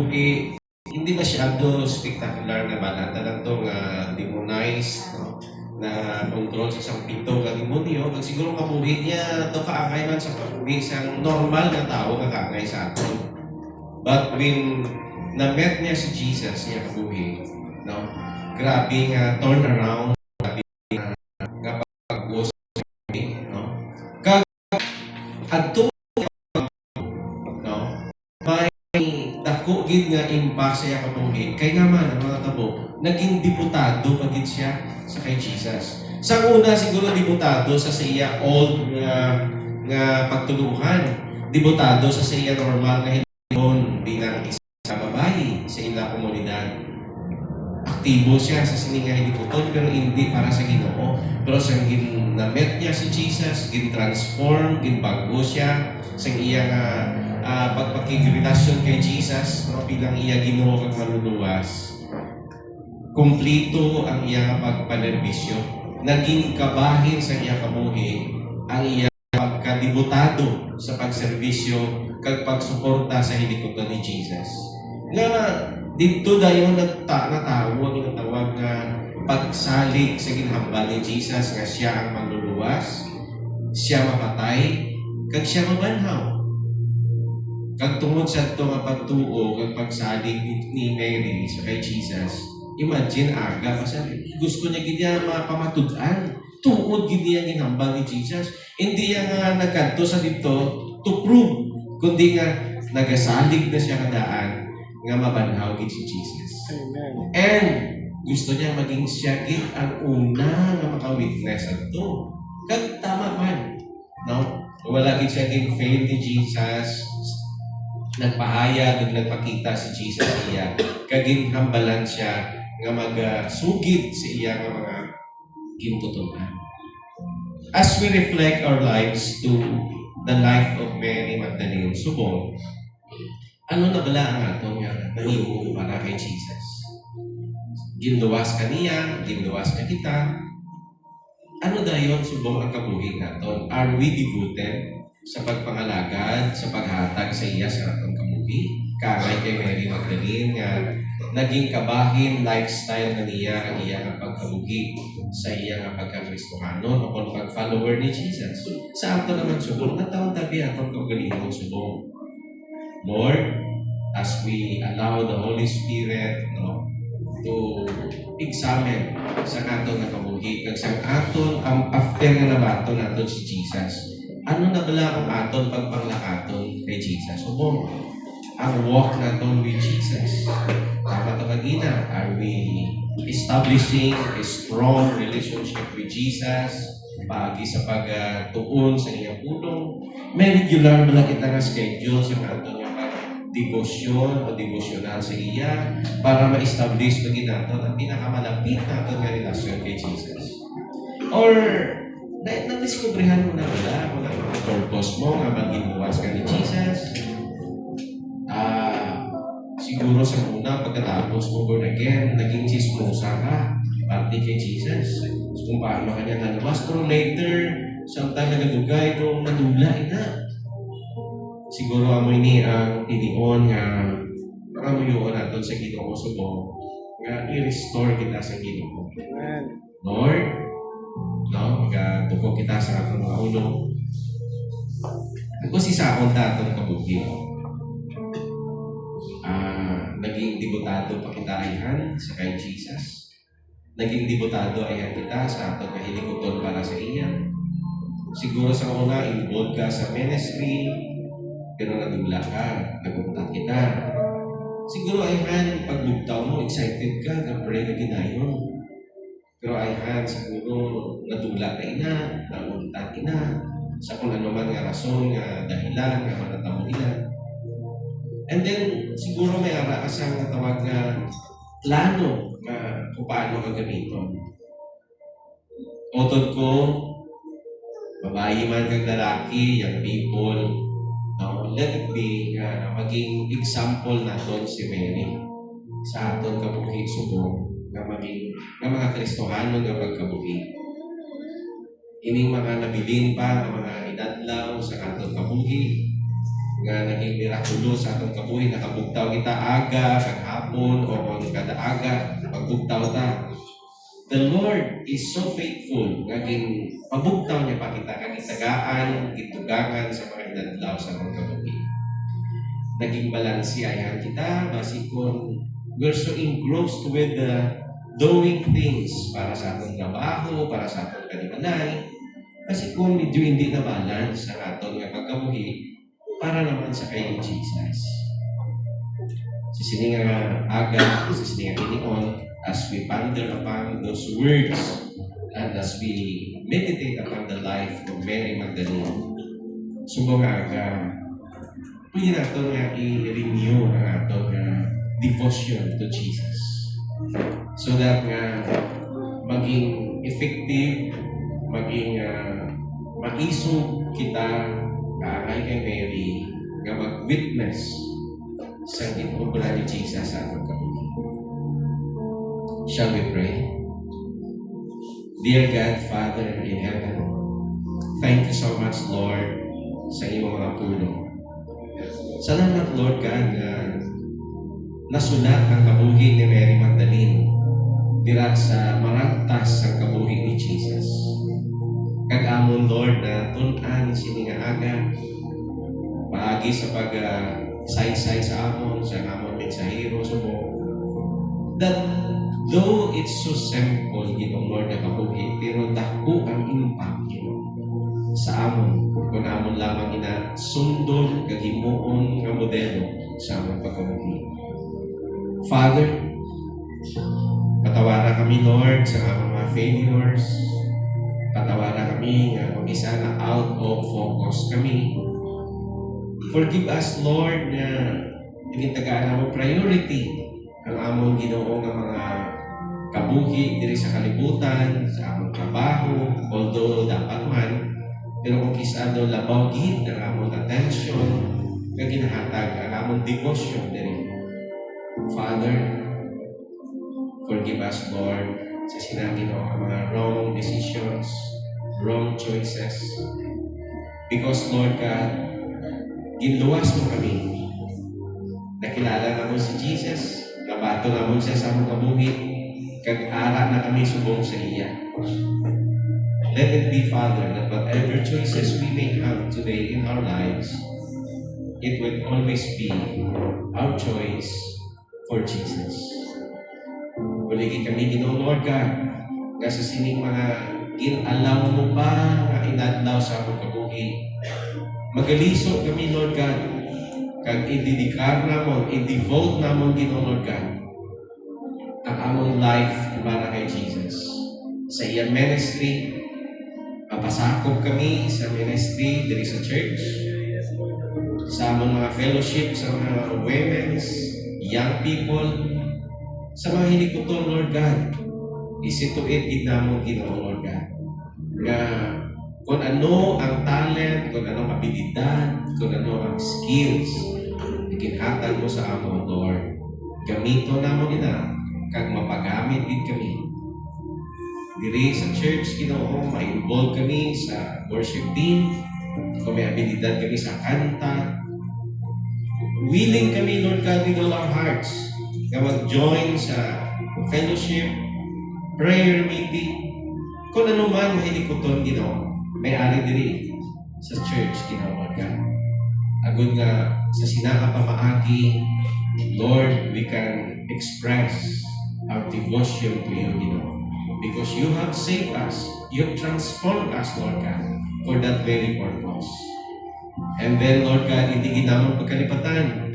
kabuhi, hindi masyado spectacular na balata lang ito nga demonized, no? Na control sa isang pito ka demonyo. Kag siguro kabuhi niya, ito kaangay man sa kabuhi, isang normal na tao nga kaangay sa aton. But when na-met niya si Jesus niya kabuhi, no? Grabe nga turnaround, grabe nga pag-ghost, no? Kag adto, no? Dako gid nga impact sa iya kabuhi kay naman ang mga tabo naging diputado pagid siya sa kay Jesus. Sa una siguro diputado sa iya old nga pagtuluhan, diputado sa iya normal nga hinon bilang isa babae sa ila komunidad. Aktibo siya sa sining nga hinuton pero hindi para sa Ginoo. Pero sa gin-met niya si Jesus, gin-transform, gin-bago siya sa iya nga pagpakigrelasyon kay Jesus, no, bilang iya Ginoo kag manluluwas. Kumplito ang iya pagpanerbisyo. Naging kabahin sa iya kabuhi ang iya pagkadibutado sa pagserbisyo kag pagsuporta sa hilikoton ni Jesus. Nga dito dayon natawag nga pagsalig sa ginhambal ni Jesus nga siya ang manluluwas, siya mapatay, kag siya mabanhaw. Kag tungod sa ito nga pagtuo, kag pagsalig ni Mary sa kay Jesus, imagine aga, kasi gusto niya giniya mapamatud-an. Tuod giniya ginhambal ni Jesus. Hindi niya nga nagkanto sa dito to prove, kundi nga nagasalig na siya kadaan nga mabanhaw gid si Jesus. Amen. And gusto niya maging siya gid ang una nga maka-witness adto. Kag tama man, no? Wala gid siya gid fail ni Jesus. Nagpahayag ug nagpakita si Jesus iya kaging hambalan siya nga magsugid sa iya nga mga gintutunan. As we reflect our lives to the life of Mary Magdalene subong, ano na bala ang aton nga nahimo para kay Jesus? Ginluwas kaniya, ginluwas na kita. Ano dayon subong ang kabuhi naton? Are we devoted sa pagpangalagad, sa paghatag sa iya sa atong kabuhi? Kagay kay Mary Magdalene nga naging kabahin lifestyle na niya ang iya nga pagkabuhi sa iya nga pagka-Kristohanon o pag-follower ni Jesus. Sa ato naman subong, natawag tabi atong kaugalingong subong. Lord, as we allow the Holy Spirit, no, to examine sa aton nga kabuhi, kag sa aton ang after nga nabaton naton si Jesus. Ano na bala ang aton pagpanglakaton kay Jesus? Subong, ang walk naton with Jesus. Tama ito kagina, are we establishing a strong relationship with Jesus pagi sa pagtuon sa iyang pulong? May regular ba lang kita nga schedule sa aton nga devotion o devotional sa iya para ma-establish pag natin ang pinakamalapit natin nga relasyon kay Jesus? Or na-discoveryhan mo na wala kung ang purpose mo nga maghinuwas ka ni Jesus? Siguro sa una pagkatapos mo born again, naging chismosa ka parte kay Jesus. So kung paano kanya nalabas, pero later samtang nagadugay kung nadula na. Siguro amo ini ang tinion nga makamuyon natin sa Ginoo subong nga i-restore kita sa Ginoo. Amen. Lord, no, magatuko kita sa atong mga ulo. Kung si saon tatong kabuhi, naging debutado pa kita ayhan sa kay Jesus. Naging debutado ayhan kita sa atong kahilikoton para sa iya. Siguro sa una, involved ka sa ministry, pero nadula ka, nagulat kita. Siguro ayhan, pagbugtaw mo, excited ka, kapre na ginayon. Pero ayhan, siguro nadula ka ina, nagulat ina, sa kung ano man nga rason, nga dahilan, nga manatamo ina. And then, siguro may ara ka sa tawag nga plano nga kung paano ka gamiton. Otod ko, babae man kang lalaki, young people, no, let it be nga maging example naton si Mary sa aton kabuhi subong nga maging nga mga Kristohano nga pagkabuhi. Ining mga nabilin pa nga mga inadlaw sa aton kabuhi, nga naging mirakulo sa atong kabuhi, nakabugtaw kita aga, kaghapon, o kung kada aga, pagbugtaw ta. The Lord is so faithful, naging pabugtaw niya pa kita, kagitagaan, gitugangan sa mga inadlaw sa atong kabuhi. Naging balansiyahan kita, basikon, we're so engrossed with doing things para sa atong trabaho, para sa atong kanimalay, kasi kung medyo hindi na balance ang atong pagkabuhi para naman sa kay Jesus. Sa sininga aga, sa sininga inion, as we ponder upon those words and as we meditate upon the life of Mary Magdalene, subong aga, pwede natin nga i-renew ang atong devotion to Jesus. So that nga maging effective, maging maisog kita kaangay kay Mary nga mag-witness sa ginobra ni Jesus sa atong kabuhi. Shall we pray? Dear God, Father in heaven, thank you so much, Lord, sa iyong mga pulong. Salamat, Lord God, nga nasulat ang kabuhi ni Mary Magdalene dira sa marantas ang kabuhi ni Jesus. Kag-amon, Lord, na tun-an sininga aga, paagi sa pag-saysay sa amon, sa amon mensahero, sumo, that though it's so simple, Ginoo Lord, na kabuhi, pero dako ang impact, sa amon, kung amon lamang sundon, kagimuon, nga modelo sa amon pagkabuhi. Father, patawaran kami, Lord, sa among mga failures. Patawaran kami nga kung isa na out of focus kami. Forgive us, Lord, na ginitagaan mo priority ang among Ginoo nga mga kabuhi diri sa kalibutan, sa among trabaho, although dapat man, pero kung kisado labaw gid ang among attention nga ginahatag ang among devotion diri. Father, forgive us, Lord, sa sinabi ng mga wrong decisions, wrong choices. Because, Lord God, ginluwas mo kami. Nakilala na mo si Jesus, nabato na mo siya sa among kabuhi, kag-ara na kami subong sa iya. Let it be, Father, that whatever choices we may have today in our lives, it will always be our choice for Jesus. Buligi kami, Ginoo Lord God, nga sa sining mga ginalaw mo pa nga inadlaw sa among kabuhi. Magaliso kami, Lord God, kag i-dedicate namon, i-devote namon, Ginoo Lord God, ang among life para kay Jesus. Sa iyang ministry, papasakop kami sa ministry diri sa church, sa among mga fellowship, sa mga women's, young people, sa mga hinikuton, Lord God, isituit ginamon, Ginoo Lord God, nga kung ano ang talent, kung ano ang abilidad, kung ano ang skills, ikinhatag mo sa amon, Lord. Gamito namon ina, kag mapagamit din kami. Diri sa church, Ginoo, ma-involve kami sa worship team, kung may abilidad kami sa kanta. Willing kami, Lord God, with all our hearts, na mag-join sa fellowship, prayer meeting, kung ano man mahilikuton, Ginoo, may-ari diri sa church, Ginoo, Lord God. Agud nga sa sinaka pamaagi, Lord, we can express our devotion to you, Ginoo, because you have saved us, you have transformed us, Lord God, for that very purpose. And then, Lord God, hindi ginamon pagkalipatan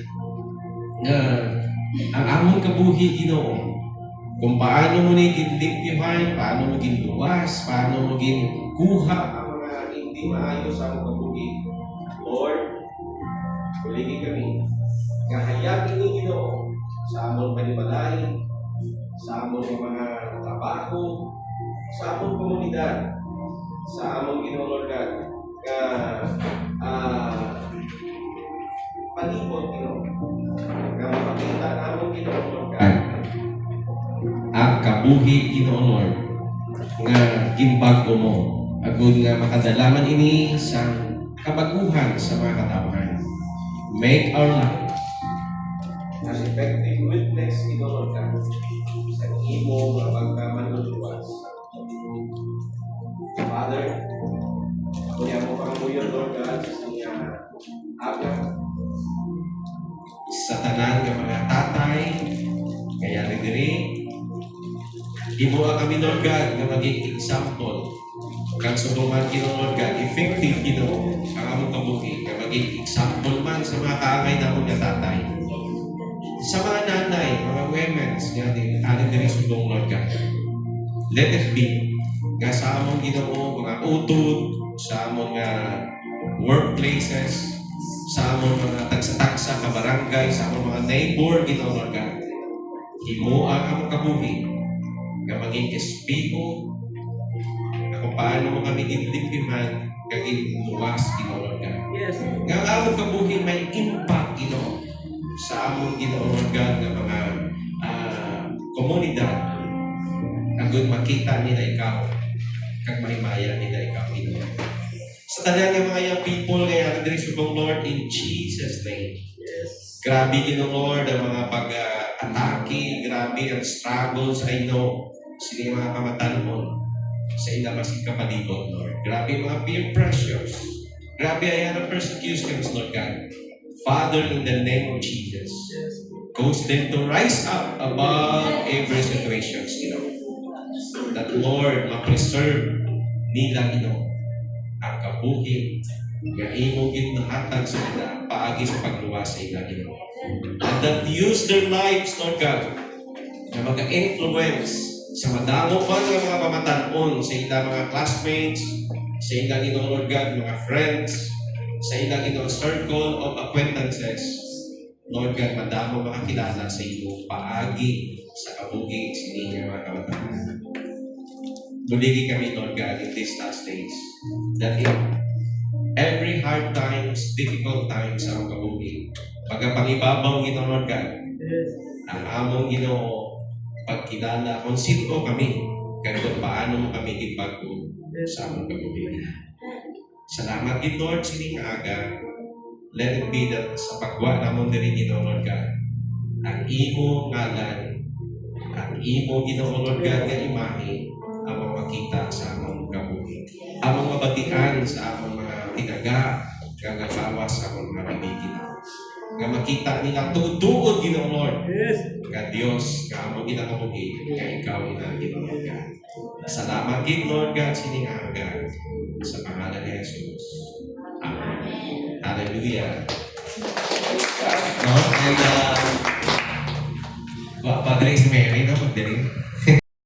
na ang among kabuhi, Ginoo, kung paano mo ni ginlimpyuhan, paano mo ginluwas, paano mo ginkuha ang mga hindi maayos sa among kabuhi. Lord, uligi kami. Kahayag ini, Ginoo, sa among panimalay, sa among mga trabaho, sa among komunidad, sa among Ginoo, Lord God, palibot, Ginoo, nga mapakita namon, Ginoo, Lord God, ang kabuhi, Ginoo Lord, nga ginbago mo, agud nga makadalaman ini sa kabaguhan sa mga katawhan. make our life an effective witness in all God sa imo nga pagkamanluluwas. Father, ako niya mo pangamuyon, Lord God, sa niya aga sa tanan ng mga tatay, kaya rin diri, himuha kami, Lord God, na maging example kang subuman kino, Lord God, effective kino ang among kabuhi, na maging example man sa mga kaangay na mga tatay. Sa mga nanay, mga women's, nga din, alin diri subong, Lord God. Let it be, nga sa among ginoo, mga utod, sa among workplaces, sa among mga tagsa-tagsa ka barangay, sa among mga neighbor, ginoo, Lord God. Himuha among kabuhi, nga maging espejo, na kung paano mo kami dinidiktiman, kaging luwas, ginoo, Lord God. Yes. Nga ang among kabuhi may impact, ginoo, sa among ginoo, Lord God, ng mga komunidad, agad makita nila ikaw, kag mahimaya nila ikaw, ginoo. Sa tanan ng mga young people, kaya diri subong, Lord, in Jesus' name. Yes. Grabe ginoo, Lord, ang mga pag-atake, grabe ang struggles, I know, sila yung mga kamatanon sa ilang masig kapalibot, Lord. Grabe ang mga peer pressures. Grabe ay ang persecutions, Lord God. Father, in the name of Jesus, cause them to rise up above every situation, that, Lord, ma-preserve nila, ang kabuhi nga imo ginahatag sa ila paagi sa pagluwas sa ila, Ginoo. And that use their lives, Lord God, na mag-influence sa madamo pa ng mga pamatanon sa ila mga classmates, sa ila, Ginoo, Lord God, mga friends, sa ila, Ginoo, circle of acquaintances. Lord God, madamo makakilala sa iyo paagi sa kabuhi sa inyong mga kamatanon. Buligi kami, Lord God, in these last days, that in every hard times, difficult times sa among kabuhi, pagkapangibabaw, Ginoo, Lord God, ang among, Ginoo, pagkilala kung sino kami, kaya kung paano mo kami ibago sa among kabuhi. Salamat, Lord, sining aga. Let it be that sa pagwa namon diri, Ginoo, Lord God, ang imo ngalan, ang imo, Ginoo, Lord God, nga imahe, among makita sa among kabuhi. Among mabatian sa among mga tinaga, gagabawas sa among mga bibigin. Nga makita nila tuod-tuod, Ginoo, Lord. Yes. Nga Dios, nga among ginakabuhi, nga ikaw ina, Ginoo, Lord God. Salamat, Lord God, sining aga, sa pangalan ni Jesus. Amen. Hallelujah. No? And, Padre si Mary, no? Magdiring.